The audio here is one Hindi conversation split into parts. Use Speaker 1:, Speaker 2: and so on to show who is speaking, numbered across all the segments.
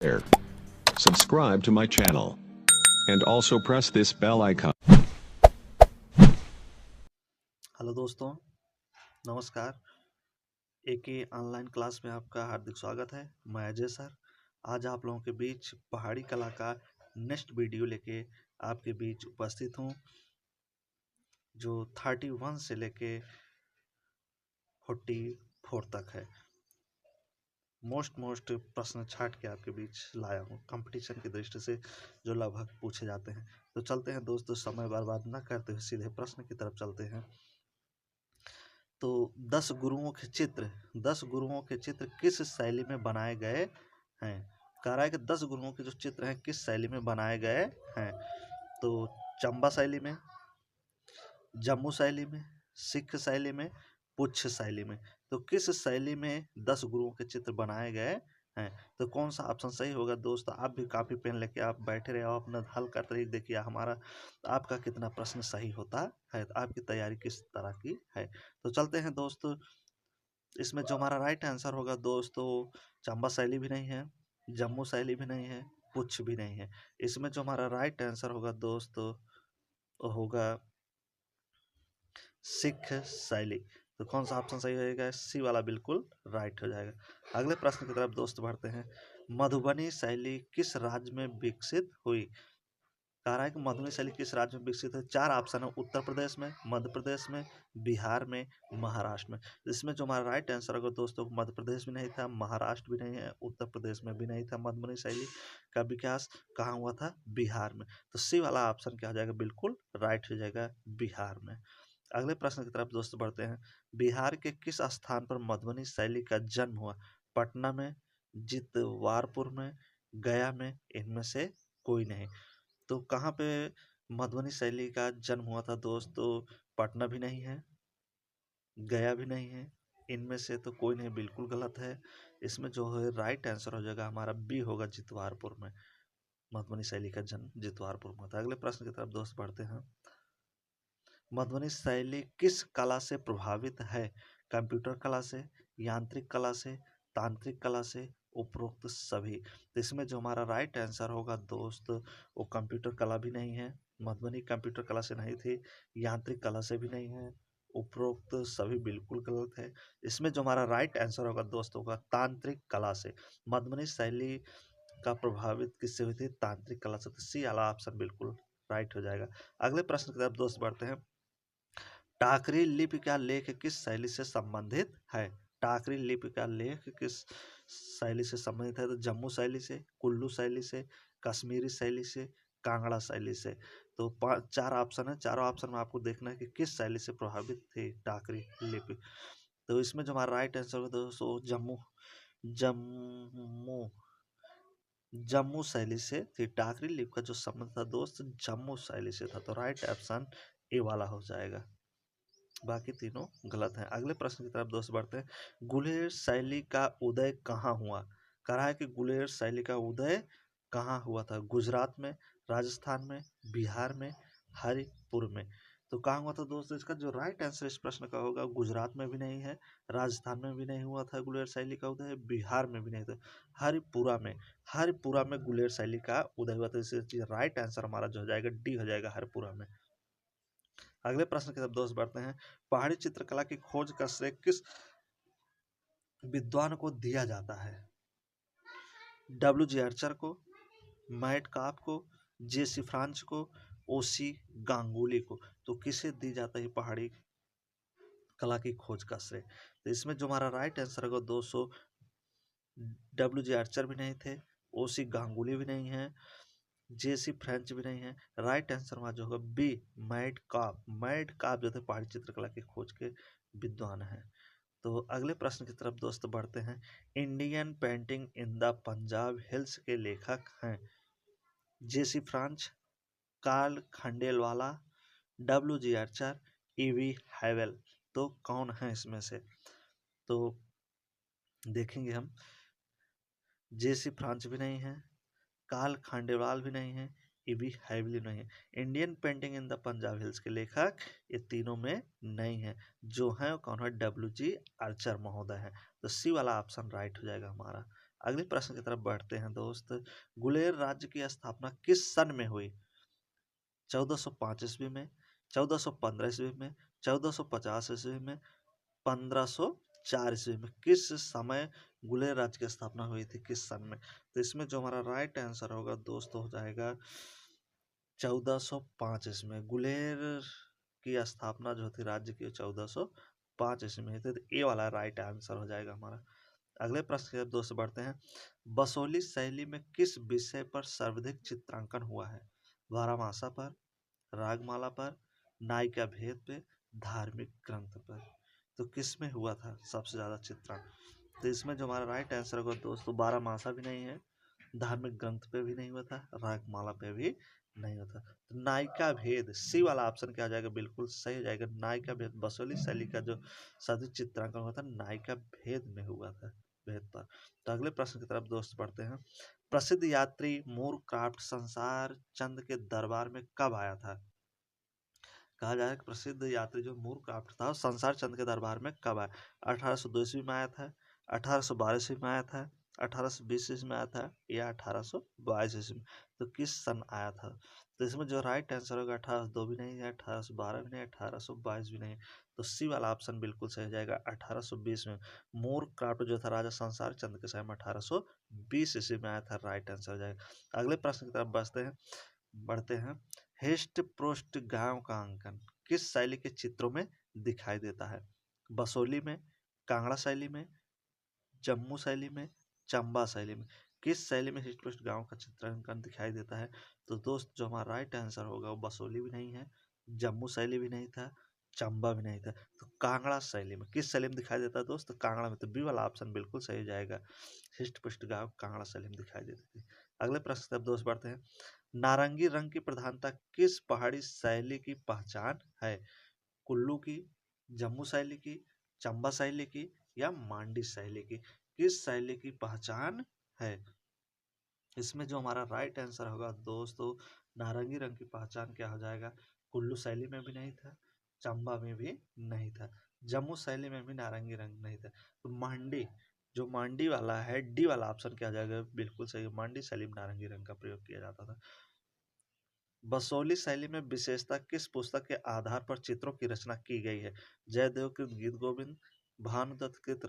Speaker 1: there. Subscribe to my channel and also press this bell icon.
Speaker 2: Hello दोस्तों, नमस्कार। एक ही ऑनलाइन क्लास में आपका हार्दिक स्वागत है। मैं अजय सर आज आप लोगों के बीच पहाड़ी कला का नेक्स्ट वीडियो लेके आपके बीच उपस्थित हूँ, जो 31 से लेके 44 तक है। मोस्ट प्रश्न छाट के आपके बीच लाया हूँ कंपटीशन की दृष्टि से, जो लगभग पूछे जाते हैं। तो चलते हैं दोस्तों, समय बर्बाद न करते हुए सीधे प्रश्न की तरफ चलते हैं। तो 10 गुरुओं के चित्र किस शैली में बनाए गए हैं? कह रहा है कि 10 गुरुओं के जो चित्र हैं किस शैली में बनाए गए हैं। तो चंबा शैली में, जम्मू शैली में, सिख शैली में, पुच्छ शैली में। तो किस शैली में 10 गुरुओं के चित्र बनाए गए हैं? तो कौन सा ऑप्शन सही होगा दोस्तों? आप भी कापी पेन लेके आप बैठे रहे, आप अपना हल करते रहिए। देखिए हमारा आपका कितना प्रश्न सही होता है, तो आपकी तैयारी किस तरह की है। तो चलते हैं दोस्तों, इसमें जो हमारा राइट आंसर होगा दोस्तों, चंबा शैली भी नहीं है, जम्मू शैली भी नहीं है, पुच्छ भी नहीं है। इसमें जो हमारा राइट आंसर होगा दोस्तों, वो होगा सिख शैली। तो कौन सा ऑप्शन सही होगा? सी वाला बिल्कुल राइट हो जाएगा। अगले प्रश्न की तरफ दोस्त बढ़ते हैं। मधुबनी शैली किस राज्य में विकसित हुई? कह रहा है कि मधुबनी शैली किस राज्य में विकसित हुई? 4 ऑप्शन है, उत्तर प्रदेश में, मध्य प्रदेश में, बिहार में, महाराष्ट्र में। इसमें जो हमारा राइट आंसर होगा दोस्तों, मध्य प्रदेश भी नहीं था, महाराष्ट्र भी नहीं है, उत्तर प्रदेश में भी नहीं था। मधुबनी शैली का विकास कहाँ हुआ था? बिहार में। तो सी वाला ऑप्शन क्या हो जाएगा? बिल्कुल राइट हो जाएगा, बिहार में। अगले प्रश्न की तरफ दोस्त बढ़ते हैं। बिहार के किस स्थान पर मधुबनी शैली का जन्म हुआ? पटना में, जितवारपुर में, गया में, इनमें से कोई नहीं। तो कहाँ पे मधुबनी शैली का जन्म हुआ था दोस्तों? पटना भी नहीं है, गया भी नहीं है, इनमें से तो कोई नहीं, बिल्कुल गलत है। इसमें जो है राइट आंसर हो जाएगा हमारा बी होगा, जितवारपुर में। मधुबनी शैली का जन्म जितवारपुर में था। अगले प्रश्न की तरफ दोस्त बढ़ते हैं। मधुबनी शैली किस कला से प्रभावित है? कंप्यूटर कला से, यांत्रिक कला से, तांत्रिक कला से, उपरोक्त सभी। तो इसमें जो हमारा राइट आंसर होगा दोस्त, वो कंप्यूटर कला भी नहीं है, मधुबनी कंप्यूटर कला से नहीं थी, यांत्रिक कला से भी नहीं है, उपरोक्त सभी बिल्कुल गलत है। इसमें जो हमारा राइट आंसर होगा दोस्त होगा तांत्रिक कला से। मधुबनी शैली का प्रभावित किससे हुई थी? तांत्रिक कला से। तो सी वाला ऑप्शन बिल्कुल राइट हो जाएगा। अगले प्रश्न की तरफ दोस्त बढ़ते हैं। टाकरी लिपि का लेख किस शैली से संबंधित है? टाकरी लिपि का लेख किस शैली से संबंधित है? तो जम्मू शैली से, कुल्लू शैली से, कश्मीरी शैली से, कांगड़ा शैली से। तो 4 ऑप्शन है, चारों ऑप्शन में आपको देखना है कि किस शैली से प्रभावित थी टाकरी लिपि। तो इसमें जो हमारा राइट आंसर होगा दोस्तों, जम्मू जम्मू शैली से थी। टाकरी लिपि का जो संबंध था दोस्त, जम्मू शैली से था। तो राइट ऑप्शन ए वाला हो जाएगा, बाकी तीनों गलत हैं। अगले प्रश्न की तरफ दोस्त बढ़ते हैं। गुलेर शैली का उदय कहाँ हुआ? कह रहा है कि गुलेर शैली का उदय कहाँ हुआ था? गुजरात में, राजस्थान में, बिहार में, हरिपुर में। तो कहाँ हुआ था दोस्तों? इसका जो राइट आंसर इस प्रश्न का होगा, गुजरात में भी नहीं है, राजस्थान में भी नहीं हुआ था गुलेर शैली का उदय, बिहार में भी नहीं था, हरिपुरा में गुलेर शैली का उदय हुआ था। इसलिए राइट आंसर हमारा जो हो जाएगा डी हो जाएगा, हरिपुरा में। अगले प्रश्न की तरफ दोस्त बढ़ते हैं। पहाड़ी चित्रकला की खोज का श्रेय किस विद्वान को दिया जाता है? WG आर्चर को, मैट काप को, JC फ्रांच को, OC गांगुली को। तो किसे दी जाता है पहाड़ी कला की खोज का श्रेय? तो इसमें जो हमारा राइट आंसर होगा 200, WG आर्चर भी नहीं थे, OC गांगुली भी नहीं है, JC फ्रेंच भी नहीं है। राइट आंसर वहाँ जो होगा बी, मैट काप जो थे पहाड़ी चित्रकला की खोज के विद्वान हैं। तो अगले प्रश्न की तरफ दोस्त बढ़ते हैं। Indian painting in the Punjab hills के लेखक हैं? JC French, Karl Khandalavala, WG Archer, EV Havell. तो कौन है इसमें से? तो देखेंगे हम, JC फ्रांच भी नहीं है, कार्ल खंडेलवाल भी नहीं है, EV हैवेल भी नहीं है। Indian painting in the Punjab hills के लेखक ये तीनों में नहीं है। जो है कौन है? WG आर्चर महोदय है। तो सी वाला ऑप्शन राइट हो जाएगा हमारा। अगले प्रश्न की तरफ बढ़ते हैं दोस्त। गुलेर राज्य की स्थापना किस सन में हुई? 1405 ईस्वी में, 1415 ईस्वी में, 1450 ईस्वी में, 1504 ईस्वी में। किस समय गुलेर राज्य की स्थापना हुई थी, किस सन में? तो इसमें जो हमारा राइट आंसर होगा दोस्त हो जाएगा 1405 ईस्वी में। गुलेर की स्थापना जो थी राज्य की 1405 ईस्वी में थी। तो ए वाला राइट आंसर हो जाएगा हमारा। अगले प्रश्न की तरफ दोस्त बढ़ते हैं। बसोली शैली में किस विषय पर सर्वाधिक चित्रांकन हुआ है? बारहमासा पर, रागमाला पर, नायिका भेद पे, धार्मिक ग्रंथ पर। तो किस में हुआ था सबसे ज्यादा चित्रण? तो इसमें जो हमारा राइट आंसर होगा दोस्तों, बारहमासा भी नहीं है, धार्मिक ग्रंथ पे भी नहीं हुआ था, रागमाला पे भी नहीं होता। तो नायिका भेद, सी वाला ऑप्शन क्या आ जाएगा, बिल्कुल सही हो जाएगा। नायिका भेद, बसोली शैली का जो सर्वाधिक चित्रांकन हुआ था नायिका भेद में हुआ था, भेद पर। तो अगले प्रश्न की तरफ दोस्त बढ़ते हैं। प्रसिद्ध यात्री मूरक्राफ्ट संसार चंद के दरबार में कब आया था? कहा जाए कि प्रसिद्ध यात्री जो मूरक्राफ्ट था संसार चंद के दरबार में कब आया? 1802 ईस्वी में आया था, 1812 ईस्वी में आया था, 1820 ईस्वी में आया था, या 1822 ईस्वी में? तो किस सन आया था? तो इसमें जो राइट आंसर होगा 1802 भी नहीं है, 1812 भी नहीं, 1822 भी नहीं। तो सी वाला ऑप्शन बिल्कुल सही हो जाएगा, 1820 में। मूरक्राफ्ट जो था राजा संसार चंद के समय में 1820 ईस्वी में आया था, राइट आंसर हो जाएगा। अगले प्रश्न की तरफ बढ़ते हैं। हिस्ट पृष्ठ गांव का अंकन किस शैली के चित्रों में दिखाई देता है? बसोली में, कांगड़ा शैली में, जम्मू शैली में, चंबा शैली में। किस शैली में हिस्ट पृष्ठ गांव का चित्रांकन दिखाई देता है? तो दोस्त जो हमारा राइट आंसर होगा वो बसोली भी नहीं है, जम्मू शैली भी नहीं था, चंबा भी नहीं था। तो कांगड़ा शैली में। किस शैली में दिखाई देता है दोस्त? कांगड़ा में। तो बी वाला ऑप्शन बिल्कुल सही हो जाएगा, हिस्ट पृष्ठ गांव कांगड़ा शैली में दिखाई देती थी। अगले प्रश्न तब दोस्त बढ़ते हैं। नारंगी रंग की प्रधानता किस पहाड़ी शैली की पहचान है? कुल्लू की, जम्मू शैली की, चंबा शैली की, या मांडी शैली की? किस शैली की पहचान है? इसमें जो हमारा राइट आंसर होगा दोस्तों, नारंगी रंग की पहचान क्या हो जाएगा? कुल्लू शैली में भी नहीं था, चंबा में भी नहीं था, जम्मू शैली में भी नारंगी रंग नहीं था। तो मांडी, जो मांडी वाला है, डी वाला ऑप्शन क्या आ जाएगा, बिल्कुल सही। मांडी शैली में नारंगी रंग का प्रयोग किया जाता था। बसोली शैली में विशेषता किस पुस्तक के आधार पर चित्रों की रचना की गई है? जयदेव कृत गीत गोविंद, भानुदत्त कृत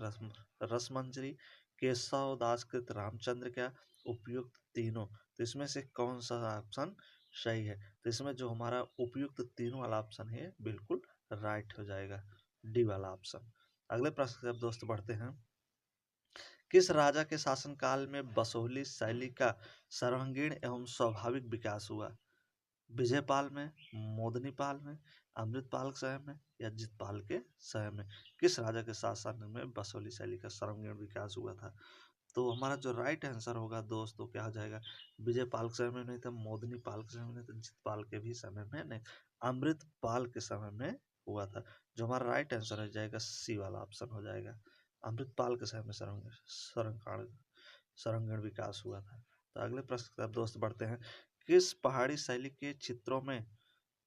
Speaker 2: रसमंजरी, केशव दास कृत रामचंद्र, क्या उपयुक्त तीनों? तो इसमें से कौन सा ऑप्शन सही है? तो इसमें जो हमारा उपयुक्त तीनों वाला ऑप्शन है बिल्कुल राइट हो जाएगा, डी वाला ऑप्शन। अगले प्रश्न की तरफ दोस्त बढ़ते हैं। किस राजा के शासनकाल में बसोहली शैली का सर्वांगीण एवं स्वाभाविक विकास हुआ? विजयपाल में, मोदनीपाल में, अमृतपाल के समय में, या जीतपाल के समय में? किस राजा के शासन में बसोहली शैली का सर्वांगीण विकास हुआ था? तो हमारा जो राइट आंसर होगा दोस्तों क्या हो जाएगा? विजयपाल के समय में नहीं था, मोदनीपाल के समय में नहीं था, जीतपाल के भी समय में नहीं, अमृतपाल के समय में हुआ था। जो हमारा राइट आंसर हो जाएगा सी वाला ऑप्शन हो जाएगा, अमृतपाल के समय में संरक्षण विकास हुआ था। तो अगले प्रश्न की तरफ दोस्त बढ़ते हैं। किस पहाड़ी शैली के चित्रों में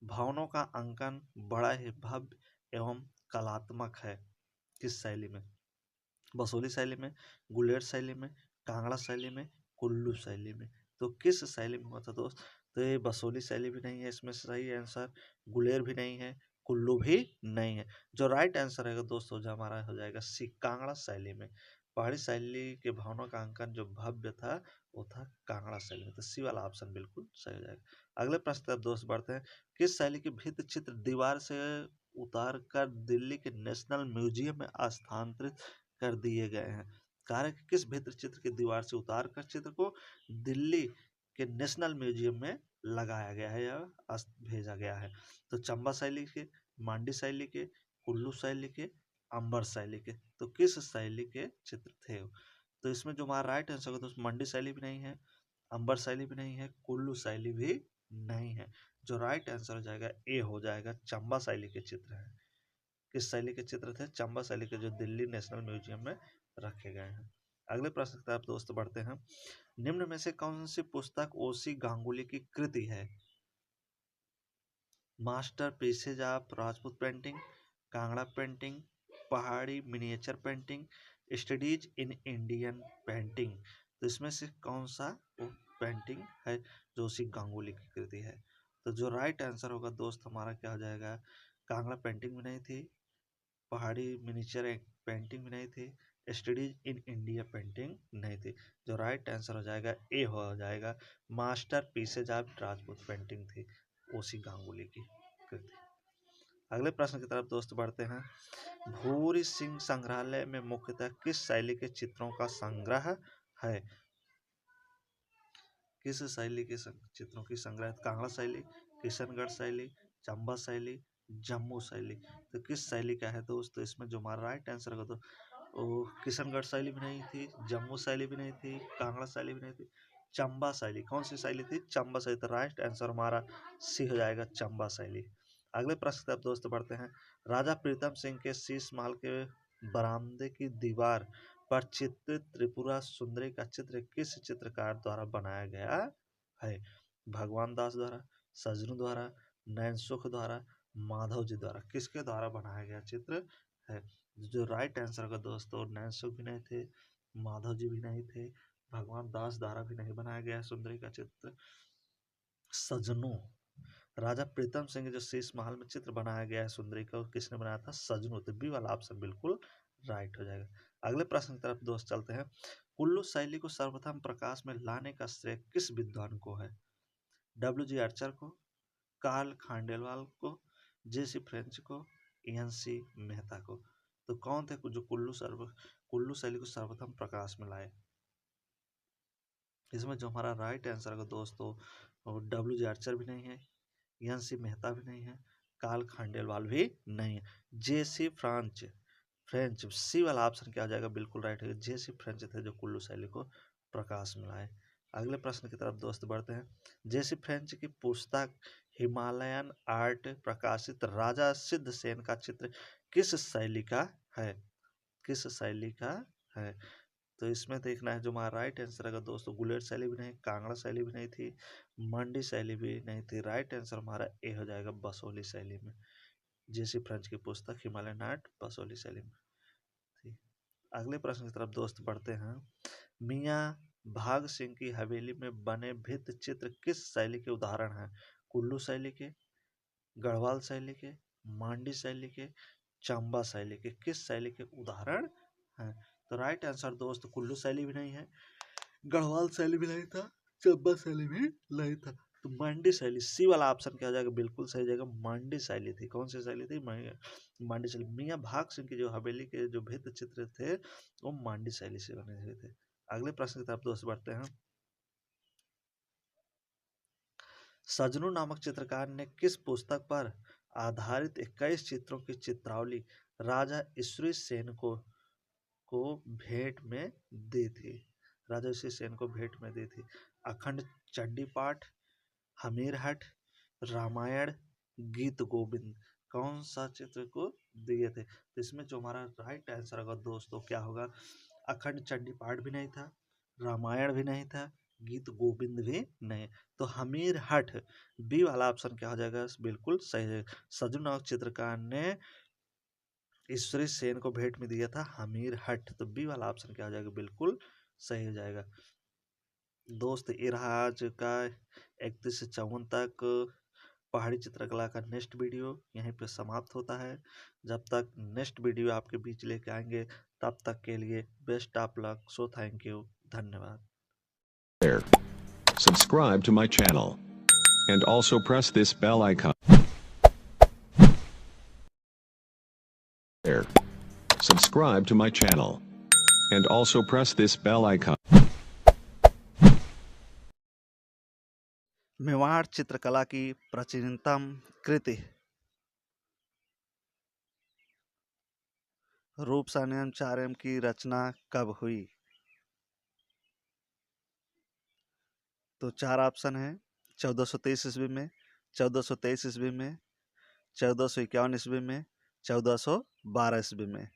Speaker 2: भवनों का अंकन बड़ा ही भव्य एवं कलात्मक है? किस शैली में? बसोली शैली में, गुलेर शैली में, कांगड़ा शैली में, कुल्लू शैली में? तो किस शैली में हुआ था दोस्त? तो ये बसोली शैली भी नहीं है, इसमें सही आंसर गुलेर भी नहीं है, कुल्लू भी नहीं है। जो राइट आंसर है दोस्तों जो हमारा हो जाएगा सी, कांगड़ा शैली में। पहाड़ी शैली के भवनों का अंकन जो भव्य था वो था कांगड़ा शैली में। तो सी वाला ऑप्शन बिल्कुल सही हो जाएगा। अगले प्रश्न तक दोस्त बढ़ते हैं। किस शैली के भित्ति चित्र दीवार से उतार कर दिल्ली के नेशनल म्यूजियम में स्थानांतरित कर दिए गए हैं? कार्य कि किस भित्ति चित्र की दीवार से उतार कर चित्र को दिल्ली के नेशनल म्यूजियम में लगाया गया है या भेजा गया है? तो चंबा शैली के, मांडी शैली के, कुल्लू शैली के, अंबर शैली के? तो किस शैली के चित्र थे? तो इसमें जो हमारा राइट आंसर होगा तो मंडी शैली भी नहीं है, अंबर शैली भी नहीं है, कुल्लू शैली भी नहीं है। जो राइट आंसर हो जाएगा ए हो जाएगा, चंबा शैली के चित्र है। किस शैली के चित्र थे? चंबा शैली के, जो दिल्ली नेशनल म्यूजियम में रखे गए हैं। अगले प्रश्न की तरफ दोस्त बढ़ते हैं। निम्न में से कौन सी पुस्तक ओसी गांगुली की कृति है? Master pieces of Rajput painting, Kangra painting, Pahari miniature painting, studies in Indian painting? तो इसमें से कौन सा वो पेंटिंग है जो उसी गांगुली की कृति है? तो जो राइट आंसर होगा दोस्त हमारा क्या हो जाएगा, कांगड़ा पेंटिंग भी नहीं थी, पहाड़ी मिनिएचर पेंटिंग भी नहीं थी, स्टडीज इन इंडिया पेंटिंग नहीं थी। जो राइट आंसर हो जाएगा ए हो जाएगा, master pieces of Rajput painting थी ओसी गांगुली की कृति। अगले प्रश्न की तरफ दोस्त बढ़ते हैं। भूरी सिंह संग्रहालय में मुख्यतः किस शैली के चित्रों का संग्रह है? किस शैली के चित्रों की संग्रह? कांगड़ा शैली, किशनगढ़ शैली, चंबा शैली, जम्मू शैली। तो किस शैली का है दोस्त? तो इसमें जो हमारा राइट आंसर होगा तो वो किशनगढ़ शैली भी नहीं थी, जम्मू शैली भी नहीं थी, कांगड़ा शैली भी नहीं थी, चंबा शैली। कौन सी शैली थी? चंबा शैली। तो राइट आंसर हमारा सी हो जाएगा, चंबा शैली। अगले प्रश्न की तरफ दोस्त बढ़ते हैं। राजा प्रीतम सिंह के शीश महल के बरामदे की दीवार पर चित्रित त्रिपुरा सुंदरी का चित्र किस चित्रकार द्वारा बनाया गया है? भगवान दास द्वारा, सजनू द्वारा, नैनसुख द्वारा, माधव जी द्वारा। किसके द्वारा बनाया गया चित्र है? जो राइट आंसर होगा दोस्तों, नैनसुख भी नहीं थे, माधव जी भी नहीं थे, भगवान दास द्वारा भी नहीं बनाया गया सुंदरी का चित्र, सजनू। राजा प्रीतम सिंह जो शीश महल में चित्र बनाया गया है सुंदरी का, किसने बनाया था? सजनू। तो बी वाला ऑप्शन बिल्कुल राइट हो जाएगा। अगले प्रश्न की तरफ दोस्त चलते हैं। कुल्लू शैली को सर्वप्रथम प्रकाश में लाने का श्रेय किस विद्वान को है? डब्ल्यू जी आर्चर को, कार्ल खांडेलवाल को, जेसी फ्रेंच को, एन.सी. मेहता को। तो कौन थे जो कुल्लू शैली को सर्वप्रथम प्रकाश में लाए? इसमें जो हमारा राइट आंसर होगा दोस्तों, डब्ल्यू जी आर्चर भी नहीं है, एन.सी. मेहता भी नहीं है, कार्ल खांडेलवाल भी नहीं है, जेसी फ्रांच फ्रेंच। सी वाला ऑप्शन क्या हो जाएगा? बिल्कुल राइट है, जेसी फ्रेंच थे जो कुल्लू शैली को प्रकाश में लाए। अगले प्रश्न की तरफ दोस्त बढ़ते हैं। जेसी फ्रेंच की पुस्तक हिमालयन आर्ट प्रकाशित राजा सिद्ध सेन का चित्र किस शैली का है? किस शैली का है? तो इसमें देखना है जो हमारा राइट आंसर है दोस्तों, गुलेट शैली भी नहीं, कांगड़ा शैली भी नहीं थी, मंडी शैली भी नहीं थी। राइट आंसर हमारा ए हो जाएगा, बसोली शैली में। जेसी फ्रेंच की पुस्तक हिमालयन आर्ट बसोली शैली में थी। अगले प्रश्न की तरफ दोस्त बढ़ते हैं। मियाँ भाग सिंह की हवेली में बने भित्त चित्र किस शैली के उदाहरण हैं? कुल्लू शैली के, गढ़वाल शैली के, मांडी शैली के, चंबा शैली के। किस शैली के उदाहरण हैं? तो राइट आंसर दोस्त कुल्लू शैली भी नहीं है, गढ़वाल शैली भी नहीं था, चंबा शैली भी नहीं था। तो मांडी शैली, सी वाला ऑप्शन क्या हो जाएगा? बिल्कुल सही जाएगा, मांडी शैली थी। कौन सी शैली थी? मांडी शैली। मियाँ भाग सिंह की जो हवेली के जो भित्त चित्र थे वो मांडी शैली से बने हुए थे। अगले प्रश्न की तरफ दोस्त बढ़ते हैं। सजनू नामक चित्रकार ने किस पुस्तक पर आधारित 21 चित्रों की चित्रावली राजा ईश्वरी सेन को भेंट में दी थी? राजा ईश्वरी सेन को भेंट में दी थी। अखंड चंडी पाठ, हमीरहट, रामायण, गीत गोविंद। कौन सा चित्र को दिए थे? तो इसमें जो हमारा राइट आंसर होगा दोस्तों क्या होगा? अखंड चंडी पाठ भी नहीं था, रामायण भी नहीं था, गीत गोविंद भी नहीं। तो हमीरहट, बी वाला ऑप्शन क्या हो जाएगा? बिल्कुल सही है। सजू नामक चित्रकार ने ईश्वरी सेन को भेंट में दिया था हमीरहट। तो बी वाला ऑप्शन क्या हो जाएगा? बिल्कुल सही हो जाएगा। दोस्त ये रहा आज का 31 से 54 तक पहाड़ी चित्रकला का नेक्स्ट वीडियो यहीं पे समाप्त होता है। जब तक नेक्स्ट वीडियो आपके बीच लेके आएंगे तब तक के लिए best of luck. So thank you, धन्यवाद।
Speaker 1: There. Subscribe to my channel. And also press this bell icon. There. Subscribe to my channel. And also press this bell icon.
Speaker 2: Mewar चित्रकला की प्राचीनतम कृति रूपसान्याचार्य की रचना कब हुई? तो चार ऑप्शन है, 1423 ईस्वी में, 1423 ईस्वी में, 1451 ईस्वी में, 1412 ईस्वी में।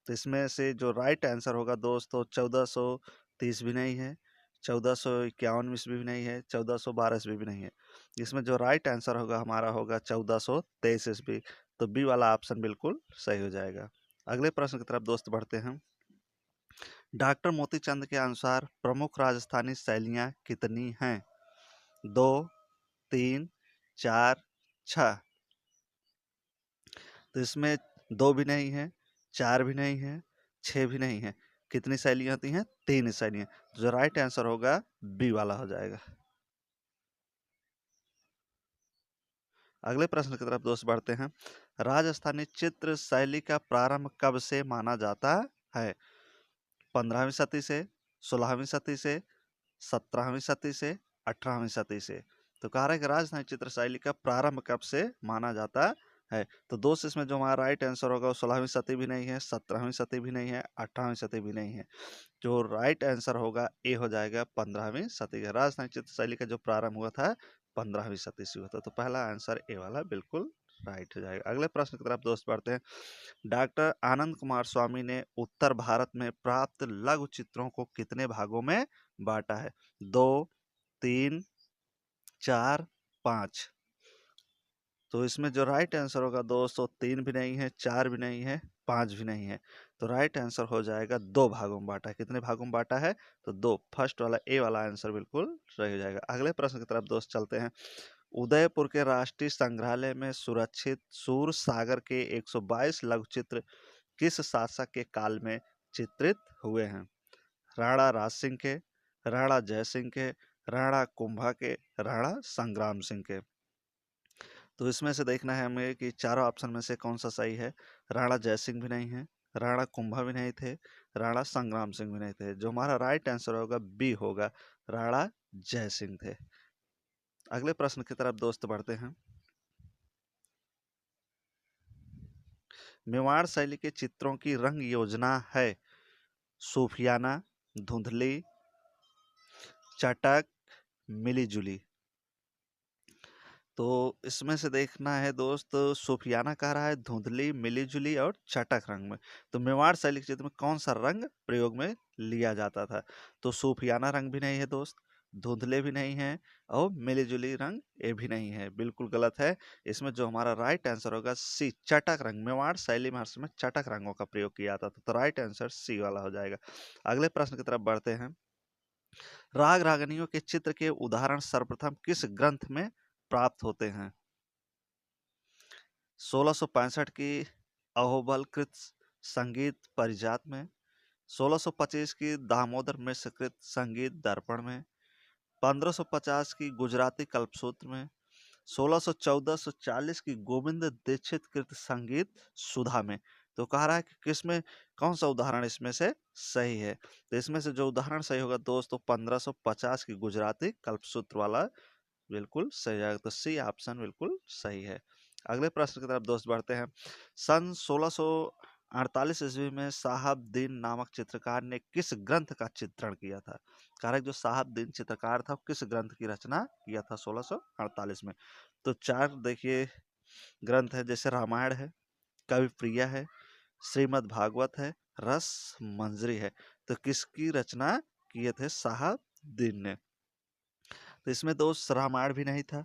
Speaker 2: तो इसमें से जो राइट आंसर होगा दोस्तों 1430 भी नहीं है, 1451 ईस्वी भी नहीं है, 1412 ईस्वी भी नहीं है। इसमें जो राइट आंसर होगा हमारा होगा 1423 ईस्वी। तो बी वाला ऑप्शन बिल्कुल सही हो जाएगा। अगले प्रश्न की तरफ दोस्त बढ़ते हैं। डॉक्टर मोतीचंद के अनुसार प्रमुख राजस्थानी शैलियाँ कितनी हैं? 2, 3, 4, 6। तो इसमें 2 भी नहीं है, 4 भी नहीं है, 6 भी नहीं है। कितनी शैलियाँ होती हैं? 3 शैलियाँ। तो जो राइट आंसर होगा बी वाला हो जाएगा। अगले प्रश्न की तरफ दोस्त बढ़ते हैं। राजस्थानी चित्र शैली का प्रारंभ कब से माना जाता है? 15वीं सदी से, 16वीं सदी से, 17वीं सदी से, 18वीं सदी से। तो कह रहा है कि राजस्थानी चित्र शैली का प्रारंभ कब से माना जाता है? तो दोस्त इसमें जो हमारा राइट आंसर होगा वो 16वीं सदी भी नहीं है, 17वीं सदी भी नहीं है, 18वीं सदी भी नहीं है। जो राइट आंसर होगा ए हो जाएगा 15वीं सदी का। राजस्थानी चित्र शैली का जो प्रारंभ हुआ था 15वीं सदी से हुआ था। तो पहला आंसर ए वाला बिल्कुल राइट हो जाएगा। अगले प्रश्न की तरफ दोस्त बढ़ते हैं। डॉक्टर आनंद कुमार स्वामी ने उत्तर भारत में प्राप्त लघु चित्रों को कितने भागों में बांटा है? 2, 3, 4, 5। तो इसमें जो राइट आंसर होगा दोस्तों 3 भी नहीं है, 4 भी नहीं है, 5 भी नहीं है। तो राइट आंसर हो जाएगा 2 भागों में बांटा है। कितने भागों में बांटा है? तो 2। फर्स्ट वाला ए वाला आंसर बिल्कुल सही हो जाएगा। अगले प्रश्न की तरफ दोस्त चलते हैं। उदयपुर के राष्ट्रीय संग्रहालय में सुरक्षित सूर सागर के 122 लघु चित्र किस शासक के काल में चित्रित हुए हैं? राणा राज सिंह के, राणा जय सिंह के, राणा कुंभा के, राणा संग्राम सिंह के। तो इसमें से देखना है हमें कि चारों ऑप्शन में से कौन सा सही है। राणा जय सिंह भी नहीं है, राणा कुंभा भी नहीं थे, राणा संग्राम सिंह भी नहीं थे। जो हमारा राइट आंसर होगा बी होगा, राणा जय सिंह थे। अगले प्रश्न की तरफ दोस्त बढ़ते हैं। मेवाड़ शैली के चित्रों की रंग योजना है? सूफियाना, धुंधली, चटक, मिली जुली। तो इसमें से देखना है दोस्त, सूफियाना कह रहा है, धुंधली, मिली जुली और चटक रंग में। तो मेवाड़ शैली के चित्र में कौन सा रंग प्रयोग में लिया जाता था? तो सूफियाना रंग भी नहीं है दोस्त, धुंधले भी नहीं है और मिली जुली रंग ये भी नहीं है, बिल्कुल गलत है। इसमें जो हमारा राइट आंसर होगा सी, चटक रंग। मेवाड़ शैली में हर समय चटक रंगों का प्रयोग किया जाता था। तो राइट आंसर सी वाला हो जाएगा। अगले प्रश्न की तरफ बढ़ते हैं। राग रागनियों के चित्र के उदाहरण सर्वप्रथम किस ग्रंथ में प्राप्त होते हैं? 1665 की अहोबलकृत संगीत परिजात में, 1625 की दामोदर मिश्र कृत संगीत दर्पण में, 1550 की गुजराती कल्पसूत्र में, 1614-40 की गोविंद दीक्षित कृत संगीत सुधा में। तो कह रहा है कि किसमें कौन सा उदाहरण इसमें से सही है? तो इसमें से जो उदाहरण सही होगा दोस्तों 1550 की गुजराती कल्पसूत्र वाला बिल्कुल सही जाएगा। तो सी ऑप्शन बिल्कुल सही है। अगले प्रश्न की तरफ दोस्त बढ़ते हैं। सन 1648 ईस्वी में साहबदीन नामक चित्रकार ने किस ग्रंथ का चित्रण किया था? कारक जो साहबदीन चित्रकार था किस ग्रंथ की रचना किया था 1648 में? तो 4 देखिए ग्रंथ है, जैसे रामायण है, कवि प्रिया है, श्रीमद् भागवत है, रस मंजरी है। तो किसकी रचना किए थे साहबदीन ने? तो इसमें दोस्त रामायण भी नहीं था,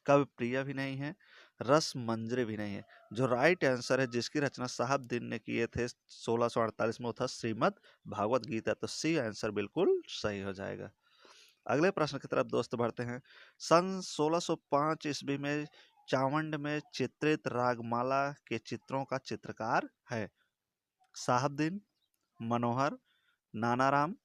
Speaker 2: कवि प्रिया भी नहीं है, रस मंजरी भी नहीं है। जो राइट आंसर है जिसकी रचना साहबदीन ने किए थे 1648 में, वो था श्रीमद् भागवत गीता। तो सी आंसर बिल्कुल सही हो जाएगा। अगले प्रश्न की तरफ दोस्त बढ़ते हैं। सन 1605 ईस्वी में चावंड में चित्रित रागमाला के चित्रों का चित्रकार है? साहबदीन, मनोहर, नानाराम,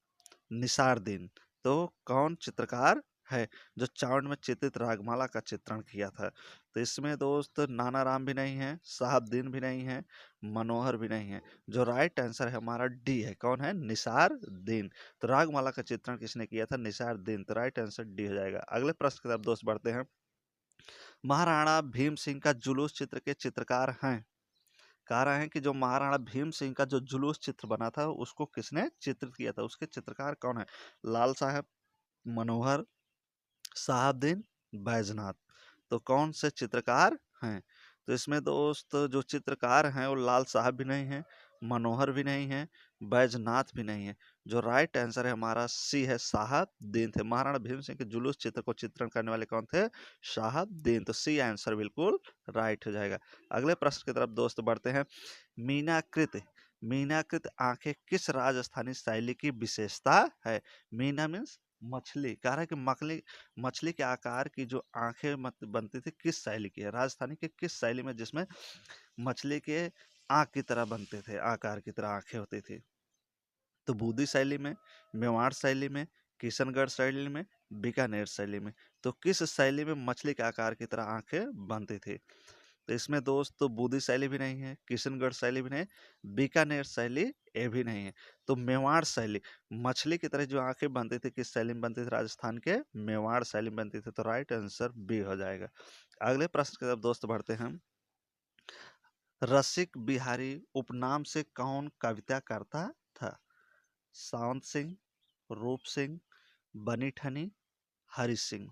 Speaker 2: निसारदीन। तो कौन चित्रकार है जो चावंड में चित्रित रागमाला का चित्रण किया था? तो इसमें दोस्त नानाराम भी नहीं है, साहबदीन भी नहीं है, मनोहर भी नहीं है। जो राइट आंसर है हमारा डी है। कौन है? निसारदीन। तो रागमाला का चित्रण किसने किया था? निसारदीन। तो राइट आंसर डी हो जाएगा। अगले प्रश्न की तरफ दोस्त बढ़ते हैं। महाराणा भीम सिंह का जुलूस चित्र के चित्रकार हैं? कह रहे हैं कि जो महाराणा भीम सिंह का जो जुलूस चित्र बना था उसको किसने चित्रित किया था, उसके चित्रकार कौन है? लाल साहब, मनोहर, साहबदीन, बैजनाथ। तो कौन से चित्रकार हैं? तो इसमें दोस्त जो चित्रकार हैं वो लाल साहब भी नहीं है, मनोहर भी नहीं है, बैजनाथ भी नहीं है। जो राइट आंसर है हमारा सी है, साहबदीन थे। महाराणा भीम सिंह के जुलूस चित्र को चित्रण करने वाले कौन थे? साहबदीन। तो सी आंसर बिल्कुल राइट हो जाएगा। अगले प्रश्न की तरफ दोस्त बढ़ते हैं। मीनाकृत मीनाकृत आंखें किस राजस्थानी शैली की विशेषता है? मीना मीन्स मछली, कह रहा है कि मछली के आकार की जो आंखें बनती थी किस शैली की है, राजस्थानी के किस शैली में, जिसमें मछली के आंख की तरह बनते थे, आकार की तरह आंखें होती थी। तो बूंदी शैली में, मेवाड़ शैली में, किशनगढ़ शैली में, बीकानेर शैली में। तो किस शैली में मछली के आकार की तरह आंखें बनती थी? तो इसमें दोस्त तो बूंदी शैली भी नहीं है, किशनगढ़ शैली भी नहीं, बीकानेर शैली ये भी नहीं है। तो मेवाड़ शैली, मछली की तरह जो आंखें बनती थी किस शैली में बनती थी? राजस्थान के मेवाड़ शैली में बनती थी। तो राइट आंसर बी हो जाएगा। अगले प्रश्न की तरफ दोस्त बढ़ते हैं। रसिक बिहारी उपनाम से कौन कविता करता था? सावंत सिंह, रूप सिंह, बनी ठनी, हरि सिंह।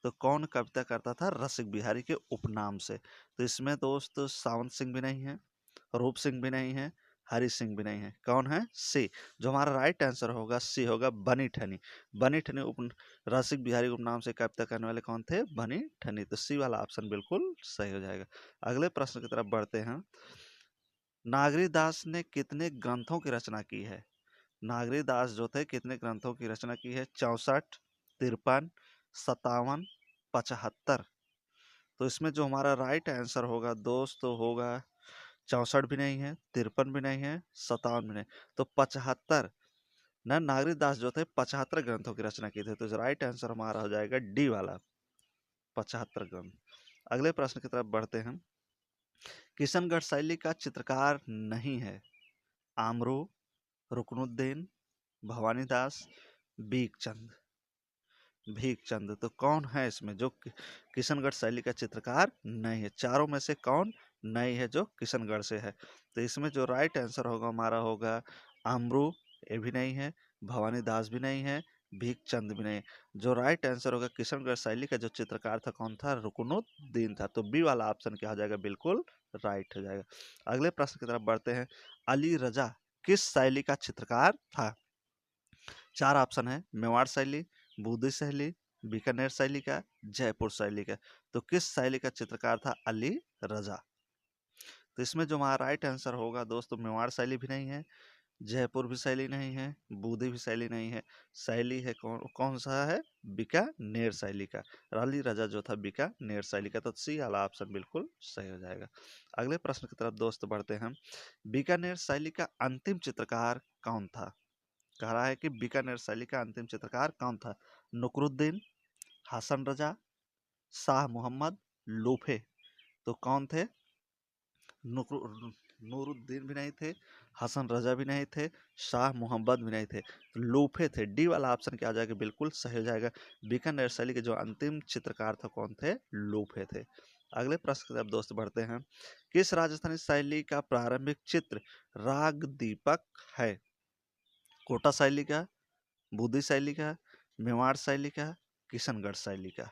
Speaker 2: तो कौन कविता करता था रसिक बिहारी के उपनाम से? तो इसमें दोस्त सावंत सिंह भी नहीं है, रूप सिंह भी नहीं है, हरि सिंह भी नहीं है। कौन है? सी। जो हमारा राइट आंसर होगा सी होगा, बनी ठनी। बनी ठनी रसिक बिहारी के उपनाम से कविता करने वाले कौन थे? बनी ठनी। तो सी वाला ऑप्शन बिल्कुल सही हो जाएगा। अगले प्रश्न की तरफ बढ़ते हैं। नागरीदास ने कितने ग्रंथों की रचना की है? नागरीदास जो थे कितने ग्रंथों की रचना की है? 64, 53, 57, 75। तो इसमें जो हमारा राइट आंसर होगा दोस्त तो होगा 64 भी नहीं है, 53 भी नहीं है, 57 भी नहीं, तो 75। ना नागरीदास जो थे 75 ग्रंथों की रचना की थी। तो राइट आंसर हमारा हो जाएगा डी वाला, 75 ग्रंथ। अगले प्रश्न की तरफ बढ़ते हैं। किशनगढ़ शैली का चित्रकार नहीं है? आमरू, रुकनुद्दीन, भवानीदास, भीखचंद। भीखचंद। तो कौन है इसमें जो किशनगढ़ शैली का चित्रकार नहीं है? चारों में से कौन नहीं है जो किशनगढ़ से है? तो इसमें जो राइट आंसर होगा हमारा होगा आमरू, ये भी नहीं है, भवानी दास भी नहीं है, भीखचंद भी नहीं। जो राइट आंसर होगा किशनगढ़ शैली का जो चित्रकार था कौन था? रुकनुद्दीन था। तो बी वाला ऑप्शन क्या हो जाएगा? बिल्कुल राइट हो जाएगा। अगले प्रश्न की तरफ बढ़ते हैं। अली रजा किस शैली का चित्रकार था? चार ऑप्शन है, मेवाड़ शैली, बूंदी शैली, बीकानेर शैली का, जयपुर शैली का। तो किस शैली का चित्रकार था अली रजा? तो इसमें जो हमारा राइट आंसर होगा दोस्तों, मेवाड़ शैली भी नहीं है, जयपुर भी शैली नहीं है, बूंदी भी शैली नहीं है। शैली है कौन कौन सा है? बीकानेर शैली का। अली रजा जो था बीकानेर शैली का। तो सी वाला ऑप्शन बिल्कुल सही हो जाएगा। अगले प्रश्न की तरफ दोस्त बढ़ते हैं। बीकानेर शैली का अंतिम चित्रकार कौन था? कह रहा है कि बीकानेर शैली का अंतिम चित्रकार कौन था? नुकरुद्दीन, हसन रजा, शाह मोहम्मद, लोफे। तो कौन थे? नूरुद्दीन भी नहीं थे, हसन रजा भी नहीं थे, शाह मोहम्मद भी नहीं थे, तो लोफे थे। डी वाला ऑप्शन क्या आ जाएगा? बिल्कुल सही हो जाएगा। बीकानेर शैली के जो अंतिम चित्रकार था कौन थे? लोफे थे। अगले प्रश्न की तरफ दोस्त बढ़ते हैं। किस राजस्थानी शैली का प्रारंभिक चित्र राग दीपक है? कोटा शैली का, बूंदी शैली का, मेवाड़ शैली का, किशनगढ़ शैली का।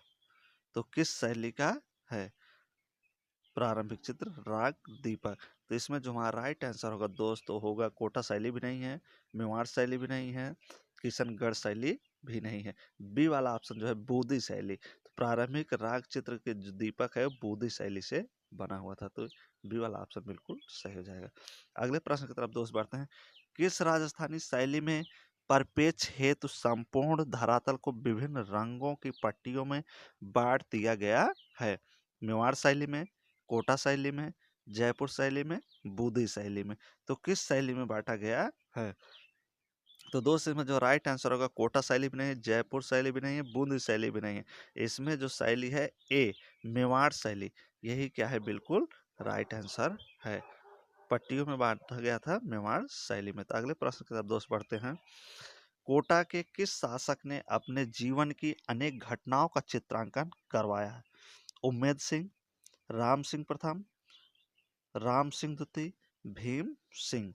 Speaker 2: तो किस शैली का है प्रारंभिक चित्र राग दीपक? तो इसमें जो हमारा राइट आंसर होगा दोस्त तो होगा कोटा शैली भी नहीं है, मेवाड़ शैली भी नहीं है, किशनगढ़ शैली भी नहीं है। बी वाला ऑप्शन जो है बूंदी शैली। तो प्रारंभिक राग चित्र के जो दीपक है बूंदी शैली से बना हुआ था। तो बी वाला ऑप्शन बिल्कुल सही हो जाएगा। अगले प्रश्न की तरफ दोस्त बढ़ते हैं। किस राजस्थानी शैली में परिपेक्ष हेतु संपूर्ण धरातल को विभिन्न रंगों की पट्टियों में बांट दिया गया है? मेवाड़ शैली में, कोटा शैली में, जयपुर शैली में, बूंदी शैली में। तो किस शैली में बांटा गया है? तो दोस्त इसमें जो राइट आंसर होगा कोटा शैली भी नहीं है, जयपुर शैली भी नहीं है, बूंदी शैली भी नहीं है। इसमें जो शैली है ए मेवाड़ शैली, यही क्या है? बिल्कुल राइट आंसर है। पट्टियों में बांटा गया था मेवाड़ शैली में। तो अगले प्रश्न की तरफ दोस्त बढ़ते हैं। कोटा के किस शासक ने अपने जीवन की अनेक घटनाओं का चित्रांकन करवाया है? उम्मेद सिंह, राम सिंह प्रथम, राम सिंह द्वितीय, भीम सिंह।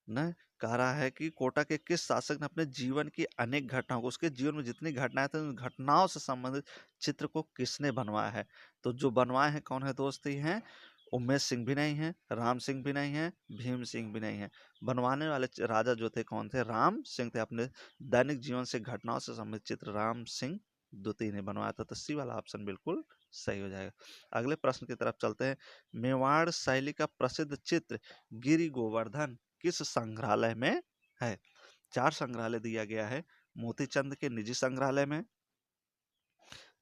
Speaker 2: न कह रहा है कि कोटा के किस शासक ने अपने जीवन की अनेक घटनाओं को, उसके जीवन में जितनी घटनाएं थी उन घटनाओं से संबंधित चित्र को किसने बनवाया है? तो जो बनवाए हैं कौन है दोस्त? ये हैं उम्मेद सिंह भी नहीं है, राम सिंह भी नहीं है, भीम सिंह भी नहीं है। बनवाने वाले राजा जो थे कौन थे? राम सिंह थे। अपने दैनिक जीवन से घटनाओं से संबंधित चित्र राम सिंह द्वितीय ने बनवाया था। तो सी वाला ऑप्शन बिल्कुल सही हो जाएगा। अगले प्रश्न की तरफ चलते हैं। मेवाड़ शैली का प्रसिद्ध चित्र गिरि गोवर्धन किस संग्रहालय में है? 4 संग्रहालय दिया गया है। मोतीचंद के निजी संग्रहालय में,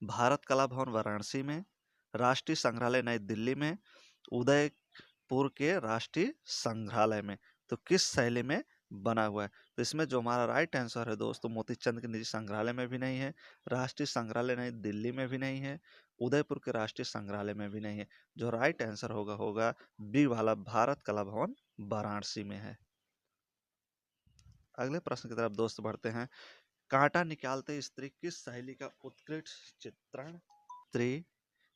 Speaker 2: भारत कला भवन वाराणसी में, राष्ट्रीय संग्रहालय नई दिल्ली में, उदयपुर के राष्ट्रीय संग्रहालय में। तो किस शैली में बना हुआ है? तो इसमें जो हमारा राइट आंसर है दोस्तों, मोतीचंद के निजी संग्रहालय में भी नहीं है, राष्ट्रीय संग्रहालय नई दिल्ली में भी नहीं है, उदयपुर के राष्ट्रीय संग्रहालय में भी नहीं है। जो राइट आंसर होगा बी वाला, भारत कला भवन वाराणसी में है। अगले प्रश्न की तरफ दोस्त बढ़ते हैं। कांटा निकालते स्त्री किस शैली का उत्कृष्ट चित्रण स्त्री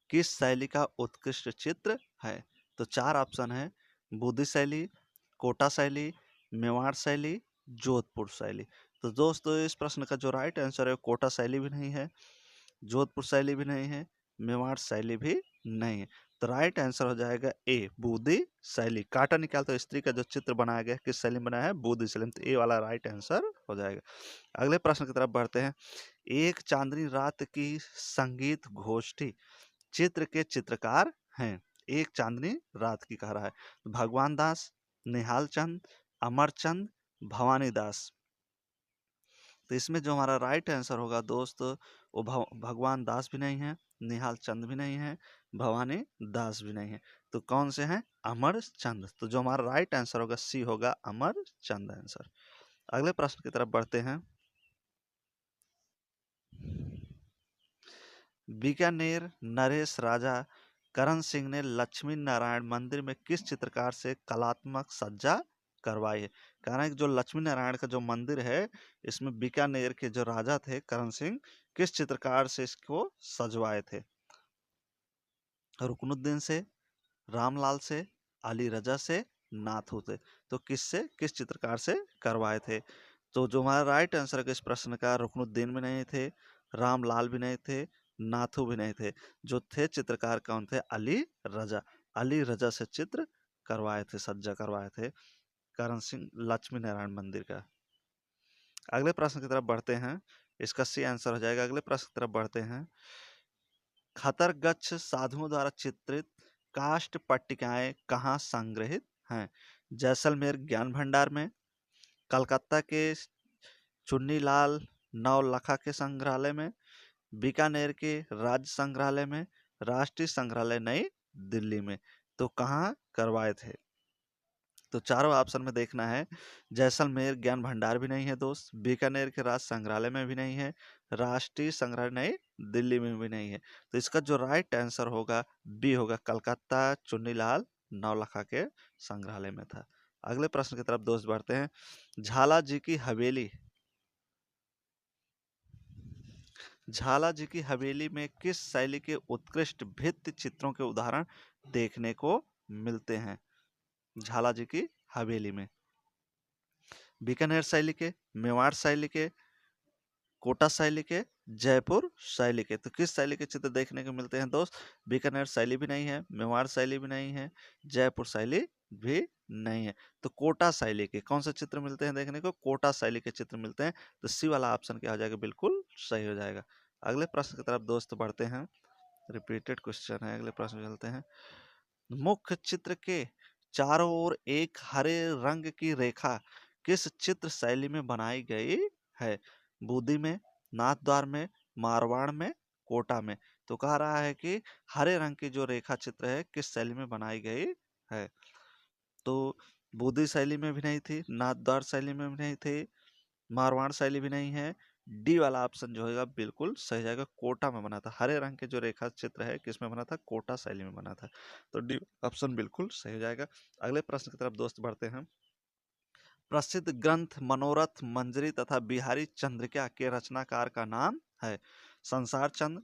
Speaker 2: किस शैली का उत्कृष्ट चित्र है? तो 4 ऑप्शन है। बुद्धि शैली, कोटा शैली, मेवाड़ शैली, जोधपुर शैली। तो दोस्तों इस प्रश्न का जो राइट आंसर है कोटा शैली भी नहीं है, जोधपुर शैली भी नहीं है, मेवाड़ शैली भी नहीं है। तो राइट आंसर हो जाएगा ए, बुद्धि शैली। कांटा निकालते स्त्री का जो चित्र बनाया गया किस शैली में बनाया है? बुद्धि शैली में। तो ए वाला राइट आंसर हो जाएगा। अगले प्रश्न की तरफ बढ़ते हैं। एक चांदनी रात की संगीत गोष्ठी चित्र के चित्रकार हैं? एक चांदनी रात की कह रहा है। भगवान दास, निहाल चंद, अमरचंद, भवानी दास। तो इसमें जो हमारा राइट आंसर होगा दोस्त वो भगवान दास भी नहीं है, निहाल चंद भी नहीं है, भवानी दास भी नहीं है। तो कौन से हैं? अमर चंद। तो जो हमारा राइट आंसर होगा सी होगा, अमर चंद आंसर। अगले प्रश्न की तरफ बढ़ते हैं। बीकानेर नरेश राजा करण सिंह ने लक्ष्मी नारायण मंदिर में किस चित्रकार से कलात्मक सज्जा करवाई है? कारण है कि जो लक्ष्मी नारायण का जो मंदिर है इसमें बीकानेर के जो राजा थे करण सिंह किस चित्रकार से इसको सजवाए थे? रुकनुद्दीन से, रामलाल से, अली रजा से, नाथू से। तो किस चित्रकार से करवाए थे? तो जो हमारा राइट आंसर है इस प्रश्न का, रुकनुद्दीन भी नहीं थे, रामलाल भी नहीं थे, नाथू भी नहीं थे। जो थे चित्रकार कौन थे? अली रजा। अली रजा से चित्र करवाए थे, सज्जा करवाए थे करण सिंह लक्ष्मी नारायण मंदिर का। अगले प्रश्न की तरफ बढ़ते हैं। इसका सी आंसर हो जाएगा। अगले प्रश्न की तरफ बढ़ते हैं। खतरगच्छ साधुओं द्वारा चित्रित काष्ठ पट्टिकाएं कहाँ संग्रहित हैं? जैसलमेर ज्ञान भंडार में, कलकत्ता के चुन्नीलाल नवलखा के संग्रहालय में, बीकानेर के राज्य संग्रहालय में, राष्ट्रीय संग्रहालय नई दिल्ली में। तो कहाँ करवाए थे? तो चारों ऑप्शन में देखना है। जैसलमेर ज्ञान भंडार भी नहीं है दोस्त, बीकानेर के राज्य संग्रहालय में भी नहीं है, राष्ट्रीय संग्रहालय नई दिल्ली में भी नहीं है। तो इसका जो राइट आंसर होगा बी होगा, कलकत्ता चुन्नीलाल नवलखा के संग्रहालय में था। अगले प्रश्न की तरफ दोस्त बढ़ते हैं। झाला जी की हवेली झाला जी की हवेली में किस शैली के उत्कृष्ट भित्ति चित्रों के उदाहरण देखने को मिलते हैं? झाला जी की हवेली में बीकानेर शैली के, मेवाड़ शैली के, कोटा शैली के, जयपुर शैली के। तो किस शैली के चित्र देखने को मिलते हैं दोस्त? बीकानेर शैली भी नहीं है, मेवाड़ शैली भी नहीं है, जयपुर शैली भी नहीं है। तो कोटा शैली के कौन से चित्र मिलते हैं देखने को? कोटा शैली के चित्र मिलते हैं। तो सी वाला ऑप्शन क्या हो जाएगा? बिल्कुल सही हो जाएगा। अगले प्रश्न की तरफ दोस्त बढ़ते हैं। रिपीटेड क्वेश्चन है, अगले प्रश्न चलते हैं। मुख्य चित्र के चारों ओर एक हरे रंग की रेखा किस चित्र शैली में बनाई गई है? बूंदी में, नाथद्वार में, मारवाड़ में, कोटा में। तो कह रहा है कि हरे रंग की जो रेखा चित्र है किस शैली में बनाई गई है? तो बूंदी शैली में भी नहीं थी, नाथद्वार शैली में भी नहीं थी, मारवाड़ शैली भी नहीं है। डी वाला ऑप्शन जो होगा बिल्कुल सही जाएगा, कोटा में बना था। हरे रंग के जो रेखा चित्र है किस में बना था? कोटा शैली में बना था। तो डी ऑप्शन बिल्कुल सही हो जाएगा। अगले प्रश्न की तरफ दोस्त बढ़ते हैं। प्रसिद्ध ग्रंथ मनोरथ मंजरी तथा बिहारी चंद्रिका के रचनाकार का नाम है? संसार चंद,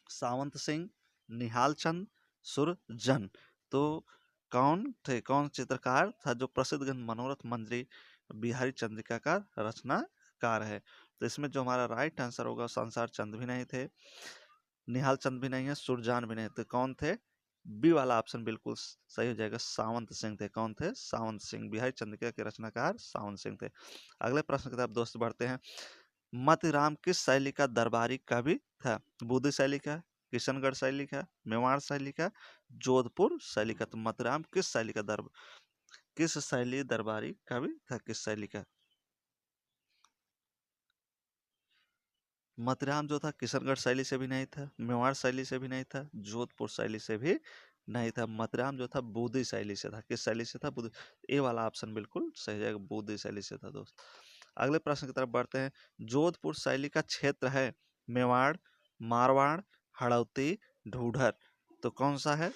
Speaker 2: सावंत सिंह, निहाल चंद, सुरजन। तो कौन चित्रकार था जो प्रसिद्ध ग्रंथ मनोरथ मंजरी बिहारी चंद्रिका का रचनाकार है? तो इसमें जो हमारा राइट आंसर होगा, संसार चंद भी नहीं थे, निहाल चंद भी नहीं है, सुरजान भी नहीं। तो कौन थे? बी वाला ऑप्शन बिल्कुल सही हो जाएगा, सावंत सिंह थे। कौन थे? सावंत सिंह। बिहारी चंद्रिका के रचनाकार सावंत सिंह थे। अगले प्रश्न की तरफ दोस्त बढ़ते हैं। मतिराम किस शैली का दरबारी कवि था? बुद्धि शैली का, किशनगढ़ शैली का, मेवाड़ शैली का, जोधपुर शैली का। तो मथुराम किस शैली दरबारी कवि था, किस शैली का? मथुराम जो था किशनगढ़ शैली से भी नहीं था, मेवाड़ शैली से भी नहीं था, जोधपुर शैली से भी नहीं था। मथुराम जो था बूदी शैली से था। किस शैली से था? बूदी। ए वाला ऑप्शन बिल्कुल सही जाएगा, बूदी शैली से था दोस्त। अगले प्रश्न की तरफ बढ़ते हैं। जोधपुर शैली का क्षेत्र है मेवाड़, मारवाड़, हड़ौती, ढूढ़र। तो कौन सा है?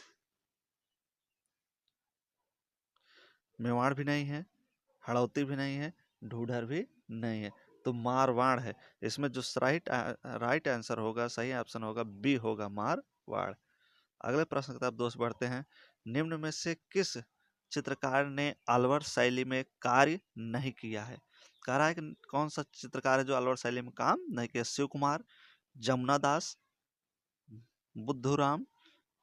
Speaker 2: मेवाड़ भी नहीं है, हड़ौती भी नहीं है, ढूढ़र भी नहीं है, तो मारवाड़ है। इसमें जो राइट आंसर होगा, सही ऑप्शन होगा बी होगा, मारवाड़। अगले प्रश्न की तरफ दोस्त बढ़ते हैं। निम्न में से किस चित्रकार ने अलवर शैली में कार्य नहीं किया है? कह रहा है कि कौन सा चित्रकार है जो अलवर शैली में काम नहीं किया? शिव कुमार, जमुना दास, बुद्धूराम,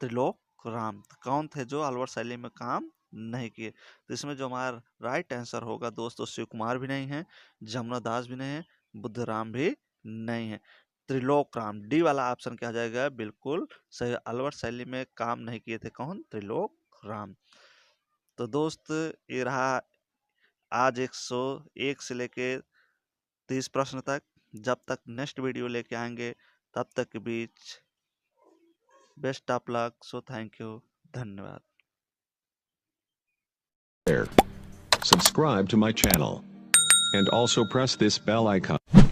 Speaker 2: त्रिलोक राम। तो कौन थे जो अलवर शैली में काम नहीं किए? तो इसमें जो हमारा राइट आंसर होगा दोस्तों, शिव कुमार भी नहीं है, जमुना दास भी नहीं है, बुद्धराम भी नहीं है, त्रिलोक राम। डी वाला ऑप्शन क्या जाएगा? बिल्कुल सही। अलवर शैली में काम नहीं किए थे कौन? त्रिलोक राम। तो दोस्त ये रहा आज 101 से लेके 30 प्रश्न तक। जब तक नेक्स्ट वीडियो लेके आएंगे तब तक के बीच best of luck. So thank you, धन्यवाद।
Speaker 1: There. Subscribe to my channel. And also press this bell icon.